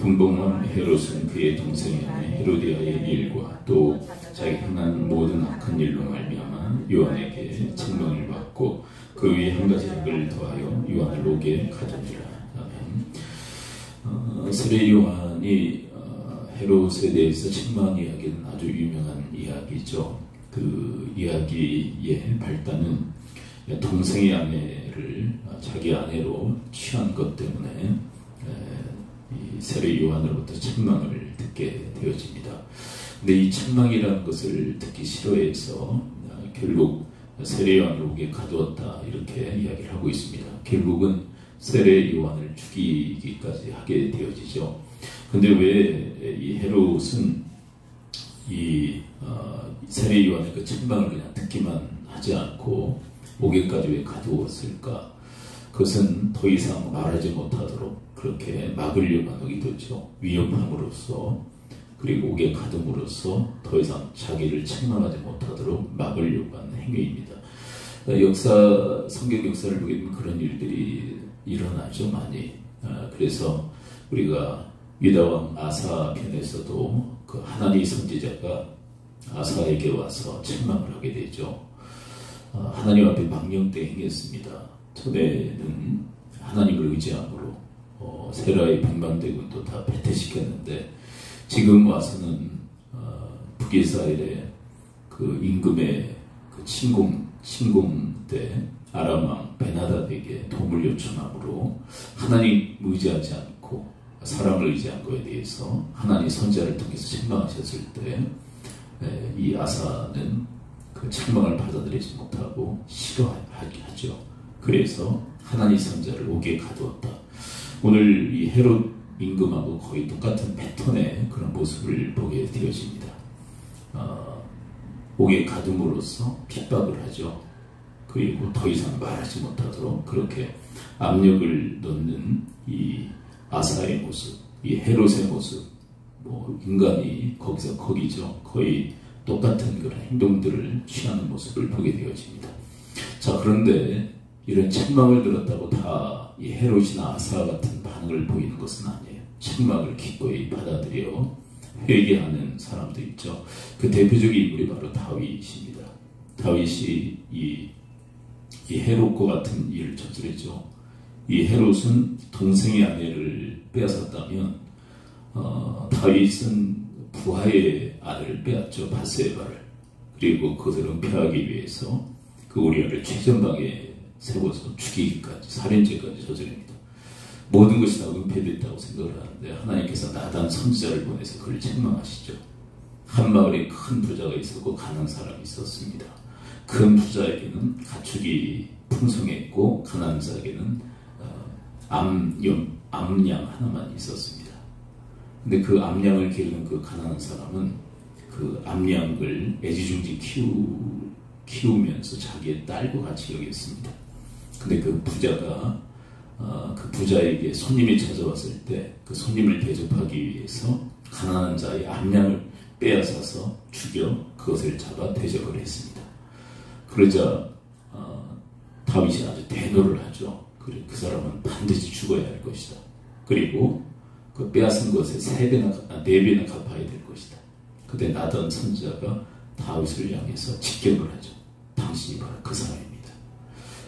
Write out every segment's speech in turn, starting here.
분봉왕 헤롯은 그의 동생 헤로디아의 일과 또 자기 행한 모든 악한 일로 말미암아 요한에게 책망을 받고 그 위에 한 가지 악을 더하여 요한을 옥에 가두니라. 아멘. 세례 요한이 헤롯에 대해서 책망한 이야기는 아주 유명한 이야기죠. 그 이야기의 발단은 동생의 아내를 자기 아내로 취한 것 때문에 이 세례 요한으로부터 책망을 듣게 되어집니다. 근데 이 책망이라는 것을 듣기 싫어해서 결국 세례 요한을 옥에 가두었다 이렇게 이야기를 하고 있습니다. 결국은 세례 요한을 죽이기까지 하게 되어지죠. 근데 왜 이 헤롯은 이 세례 요한의 그 책망을 그냥 듣기만 하지 않고 옥에까지 왜 가두었을까? 그것은 더 이상 말하지 못하도록 그렇게 막으려고 하는 의도죠. 위협함으로써 그리고 옥에 가둠으로써 더 이상 자기를 책망하지 못하도록 막으려고 하는 행위입니다. 성경 역사를 보게 되면 그런 일들이 일어나죠, 많이. 그래서 우리가 유다왕 아사 편에서도 그 하나니 선지자가 아사에게 와서 책망을 하게 되죠. 하나님 앞에 망령되 행했습니다. 전에는 하나님을 의지함으로 세라의 백만대군도 다 패퇴시켰는데 지금 와서는 북이스라엘의 그 임금의 그 침공 때 아람왕 베나닷에게 도움을 요청함으로 하나님 의지하지 않고 사람을 의지한 것에 대해서 하나님 선지자를 통해서 책망하셨을 때 이 아사는 그 책망을 받아들이지 못하고 싫어하죠. 그래서 하나님 선지자를 옥에 가두었다. 오늘 이 헤롯 임금하고 거의 똑같은 패턴의 그런 모습을 보게 되어집니다. 옥에 가둠으로써 핍박을 하죠. 그리고 더 이상 말하지 못하도록 그렇게 압력을 넣는 이 아사의 모습, 이 헤롯의 모습, 인간이 거기서 거기죠. 거의 똑같은 그런 행동들을 취하는 모습을 보게 되어집니다. 자, 그런데 이런 책망을 들었다고 다 이 헤롯이나 아사 같은 반응을 보이는 것은 아니에요. 책망을 기꺼이 받아들여 회개하는 사람도 있죠. 그 대표적인 인물이 바로 다윗입니다. 다윗이 이 헤롯과 같은 일을 저지르죠. 이 헤롯은 동생의 아내를 빼앗았다면 다윗은 부하의 아내를 빼앗죠. 바세바를. 그리고 그것을 은폐하기 위해서 그 우리아를 최전방에 세워서 죽이기까지, 살인죄까지 저지릅니다. 모든 것이 다 은폐됐다고 생각을 하는데 하나님께서 나단 선지자를 보내서 그를 책망하시죠. 한 마을에 큰 부자가 있었고 가난한 사람이 있었습니다. 큰 부자에게는 가축이 풍성했고 가난한 자에게는 암양 하나만 있었습니다. 근데 그 암양을 기르는 그 가난한 사람은 그 암양을 애지중지 키우면서 자기의 딸과 같이 여겼습니다. 근데 그 부자가 그 부자에게 손님이 찾아왔을 때 그 손님을 대접하기 위해서 가난한 자의 암양을 빼앗아서 죽여 그것을 잡아 대접을 했습니다. 그러자 다윗이 아주 대노를 하죠. 그래, 그 사람은 반드시 죽어야 할 것이다. 그리고 그 빼앗은 것에 4배나 갚아야 될 것이다. 그때 나단 선지자가 다윗을 향해서 직격을 하죠. 당신이 바로 그 사람입니다.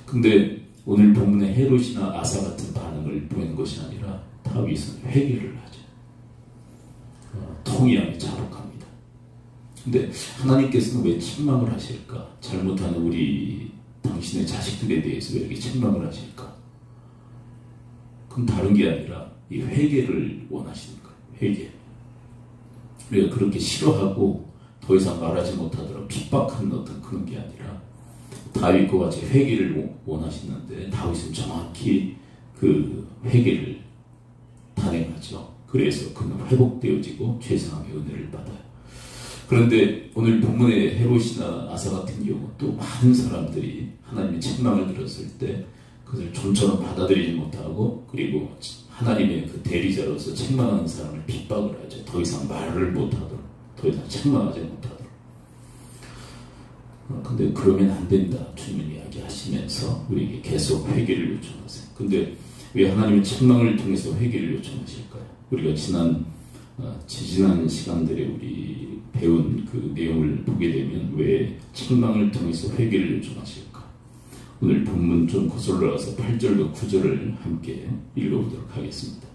근데 오늘 본문의 헤롯이나 아사 같은 반응을 보이는 것이 아니라 다윗은 회개를 하죠. 통이함에 자복합니다. 근데 하나님께서는 왜 책망을 하실까? 잘못하는 우리 당신의 자식들에 대해서 왜 이렇게 책망을 하실까? 그건 다른 게 아니라 이 회개를 원하시는 거예요. 회개. 우리가 그렇게 싫어하고 더 이상 말하지 못하도록 핍박하는 어떤 그런 게 아니라 다윗과 같이 회개를 원하시는데 다윗은 정확히 그 회개를 단행하죠. 그래서 그는 회복되어지고 죄사함의 은혜를 받아요. 그런데 오늘 본문의 헤롯이나 아사 같은 경우 또 많은 사람들이 하나님의 책망을 들었을 때 그것을 좀처럼 받아들이지 못하고 그리고 하나님의 그 대리자로서 책망하는 사람을 핍박을 하죠. 더 이상 말을 못하도록, 더 이상 책망하지 못하도록. 근데 그러면 안 된다. 주님은 이야기하시면서 우리에게 계속 회개를 요청하세요. 근데 왜 하나님의 책망을 통해서 회개를 요청하실까요? 우리가 지지난 시간들에 우리 배운 그 내용을 보게 되면 왜 책망을 통해서 회개를 요청하실까? 오늘 본문 좀 거슬러 와서 8절과 9절을 함께 읽어보도록 하겠습니다.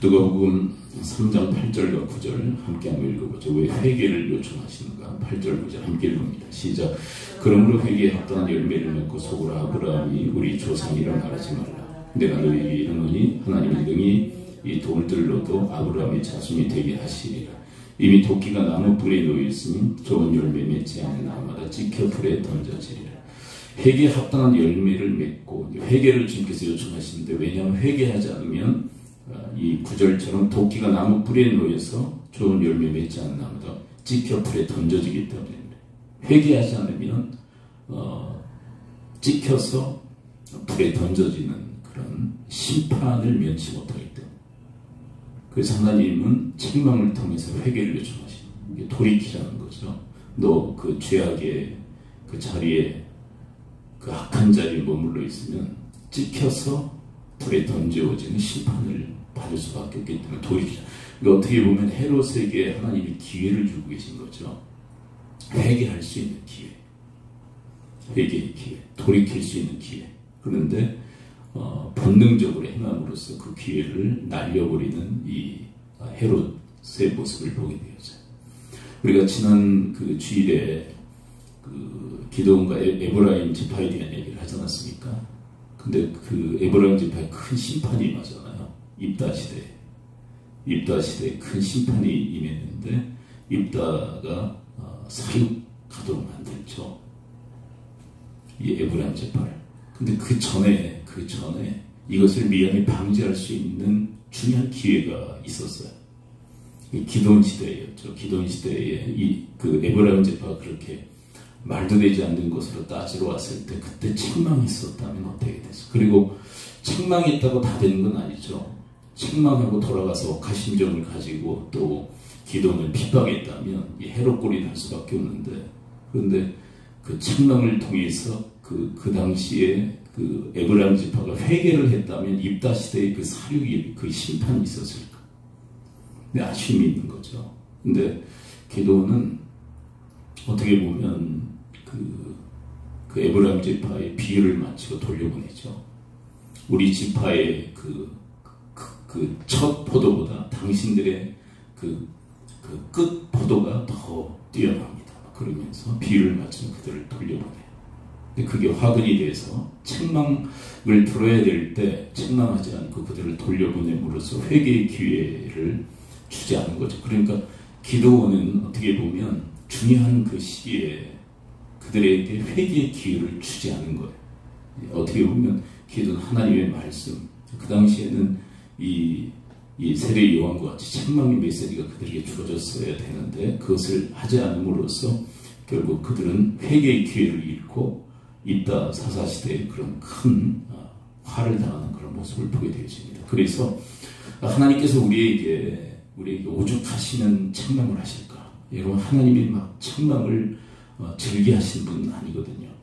누가복음 3장 8절과 9절 함께 한번 읽어보죠. 왜 회개를 요청하시는가? 8절 9절 함께 읽습니다. 시작. 그러므로 회개에 합당한 열매를 맺고 속으로 아브라함이 우리 조상이라 말하지 말라. 내가 너희에게 이르노니 하나님이 능히 이 돌들로도 아브라함의 자손이 되게 하시리라. 이미 도끼가 나무 불에 놓여 있으니 좋은 열매 맺지 않은 나무마다 찍혀 불에 던져지리라. 회개에 합당한 열매를 맺고, 회개를 주님께서 요청하시는데, 왜냐하면 회개하지 않으면 이 구절처럼 도끼가 나무 불에 놓여서 좋은 열매 맺지 않는 나무다 찍혀 불에 던져지기 때문에, 회개하지 않으면 찍혀서 불에 던져지는 그런 심판을 면치 못하기 때문에, 그래서 하나님은 책망을 통해서 회개를 요청하시는, 이게 돌이키라는 거죠. 너 그 죄악의 그 자리에, 그 악한 자리에 머물러 있으면 찍혀서 불에 던져지는 심판을 받을 수밖에 없기 때문에 돌이키자. 그러니까 어떻게 보면 헤롯에게 하나님이 기회를 주고 계신 거죠. 회개할 수 있는 기회, 회개의 기회, 돌이킬 수 있는 기회. 그런데 본능적으로 행함으로써 그 기회를 날려버리는 이 헤롯의 모습을 보게 되었어요. 우리가 지난 그 주일에 그 기드온과 에브라임 지파에 대한 얘기를 하지 않았습니까? 근데 그 에브라임 지파에 큰 심판이 임하잖아요. 입다 시대에 큰 심판이 임했는데, 입다가 사육하도록 만들죠, 이 에브라임 지파를. 근데 그 전에 이것을 미연에 방지할 수 있는 중요한 기회가 있었어요. 기드온 시대였죠. 기드온 시대에 그 에브라임 지파가 그렇게 말도 되지 않는 것으로 따지러 왔을 때, 그때 책망했었다면 어떻게 됐어? 그리고 책망했다고 다 되는 건 아니죠. 책망하고 돌아가서 억하심정을 가지고 또 기도를 핍박했다면 이 헤롯 꼴이 날 수밖에 없는데, 그런데 그 책망을 통해서 그 당시에 그 에브라임 지파가 회개를 했다면 입다 시대의 그 사륙이, 그 심판이 있었을까? 근데 아쉬움이 있는 거죠. 근데 기도는 어떻게 보면 그 에브라임 지파의 비유를 마치고 돌려보내죠. 우리 지파의 그 첫 포도보다 당신들의 그 끝 포도가 더 뛰어납니다. 그러면서 비유를 마치고 그들을 돌려보내요. 근데 그게 화근이 돼서 책망을 들어야 될 때 책망하지 않고 그들을 돌려보냄으로써 회개의 기회를 주지 않은 거죠. 그러니까 기도원은 어떻게 보면 중요한 그 시기에 그들에게 회개의 기회를 주지 않은 거예요. 어떻게 보면 기도는 하나님의 말씀, 그 당시에는 이 세례 요한과 같이 책망의 메시지가 그들에게 주어졌어야 되는데, 그것을 하지 않음으로써 결국 그들은 회개의 기회를 잃고 입다 사사시대에 그런 큰 화를 당하는 그런 모습을 보게 되어집니다. 그래서 하나님께서 우리에게 오죽하시는 책망을 하실까? 여러분, 하나님이 막 책망을 즐겨하시는 분은 아니거든요.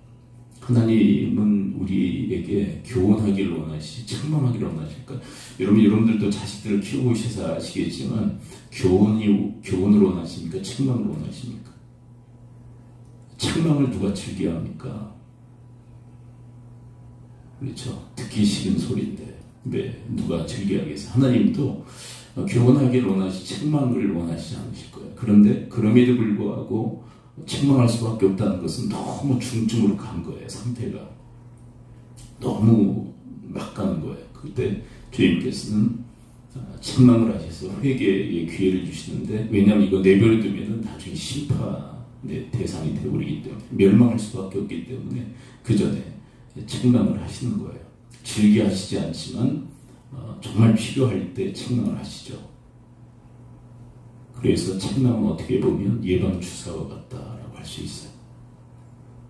하나님은 우리에게 교훈하기를 원하시지 책망하기를 원하실까? 여러분들도 자식들을 키우고 계셔서 아시겠지만, 교훈을 원하십니까? 책망을 원하십니까? 책망을 누가 즐겨합니까? 그렇죠. 듣기 싫은 소리인데 왜 누가 즐겨하겠어요? 하나님도 교훈하기를 원하시지 책망을 원하시지 않으실 거예요. 그런데 그럼에도 불구하고 책망할 수밖에 없다는 것은 너무 중증으로 간 거예요. 상태가 너무 막 가는 거예요. 그때 주님께서는 책망을 하셔서 회개의 기회를 주시는데, 왜냐하면 이거 내버려두면 나중에 심판의 대상이 되어버리기 때문에, 멸망할 수밖에 없기 때문에 그 전에 책망을 하시는 거예요. 즐겨 하시지 않지만 정말 필요할 때 책망을 하시죠. 그래서 책망은 어떻게 보면 예방주사와 같다라고 할 수 있어요.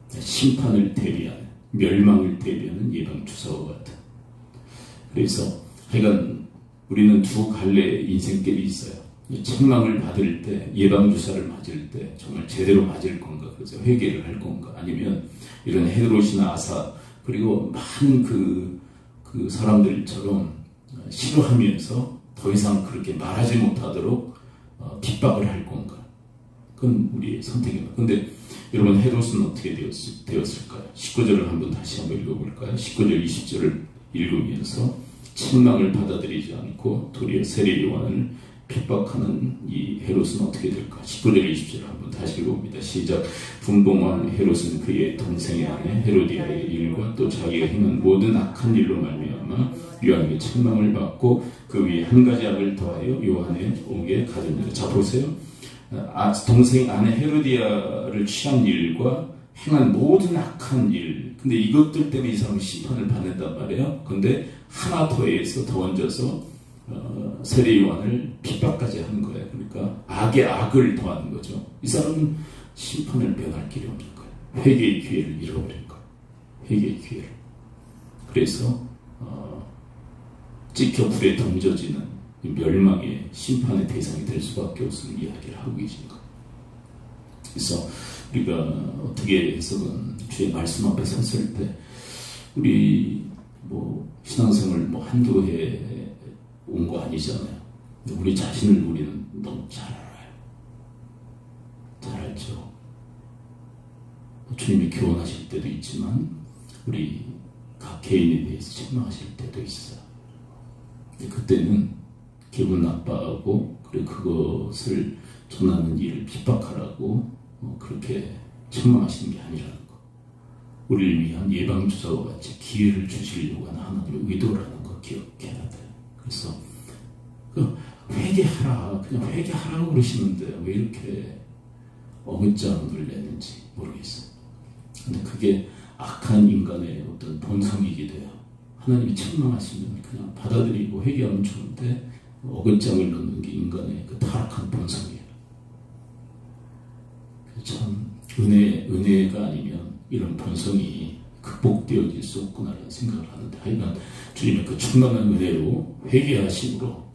심판을 대비하는, 멸망을 대비하는 예방주사와 같은. 그래서 하여간 우리는 두 갈래의 인생길이 있어요. 책망을 받을 때, 예방주사를 맞을 때 정말 제대로 맞을 건가, 그래서 회개를 할 건가, 아니면 이런 헤롯이나 아사, 그리고 많은 그 사람들처럼 싫어하면서 더 이상 그렇게 말하지 못하도록 핍박을 할 건가? 그건 우리의 선택입니다. 근데 여러분 헤롯은 어떻게 되었을까요? 19절을 다시 한번 읽어볼까요? 19절 20절을 읽으면서 책망을 받아들이지 않고 도리어 세례 요한을 핍박하는 이 헤롯은 어떻게 될까? 19절 20절을 한번 다시 읽어봅니다. 시작. 분봉왕 헤롯은 그의 동생의 아내 헤로디아의 일과 또 자기가 행한 모든 악한 일로 말미암아 요한에게 책망을 받고 그 위에 한 가지 악을 더하여 요한의 옥에 가두니라. 자 보세요. 동생 아내 헤로디아를 취한 일과 행한 모든 악한 일. 근데 이것들 때문에 이 사람은 심판을 받는단 말이에요. 근데 하나 더해서 더 얹어서 세례 요한을 핍박까지 하는 거예요. 그러니까 악의 악을 더하는 거죠. 이 사람은 심판을 면할 길이 없는 거예요. 회개의 기회를 잃어버린 거예요. 회개의 기회를. 그래서 찍혀 불에 던져지는 멸망의 심판의 대상이 될 수밖에 없는 이야기를 하고 계신 거예요. 그래서 우리가 어떻게 해서든 주의 말씀 앞에 섰을 때 우리 신앙생활 한두 해 온 거 아니잖아요. 우리 자신을 우리는 너무 잘 알아요. 잘 알죠. 주님이 교훈하실 때도 있지만 우리 각 개인에 대해서 책망하실 때도 있어요. 그때는 기분 나빠하고 그리고 그것을 전하는 일을 핍박하라고 그렇게 책망하시는 게 아니라는 거. 우리를 위한 예방주사와 같이 기회를 주시려고 하는 하나님의 의도라는 거 기억해야 돼요. 그래서 회개하라, 그냥 회개하라고 그러시는데 왜 이렇게 어긋장을 내는지 모르겠어요. 근데 그게 악한 인간의 어떤 본성이기도 해요. 하나님이 책망하시면 그냥 받아들이고 회개하면 좋은데 어긋장을 넣는 게 인간의 그 타락한 본성이에요. 참 은혜가 아니면 이런 본성이 극복되어질 수 없구나라는 생각을 하는데, 하여간 주님의 그 충만한 은혜로 회개하심으로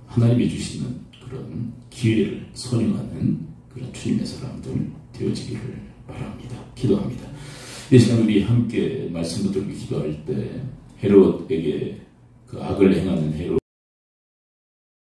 하나님이 주시는 그런 기회를 선용하는 그런 주님의 사람들 되어지기를 바랍니다. 기도합니다. 이 시간 우리 함께 말씀 붙들고 기도할 때 헤롯에게 그 악을 행하는 헤롯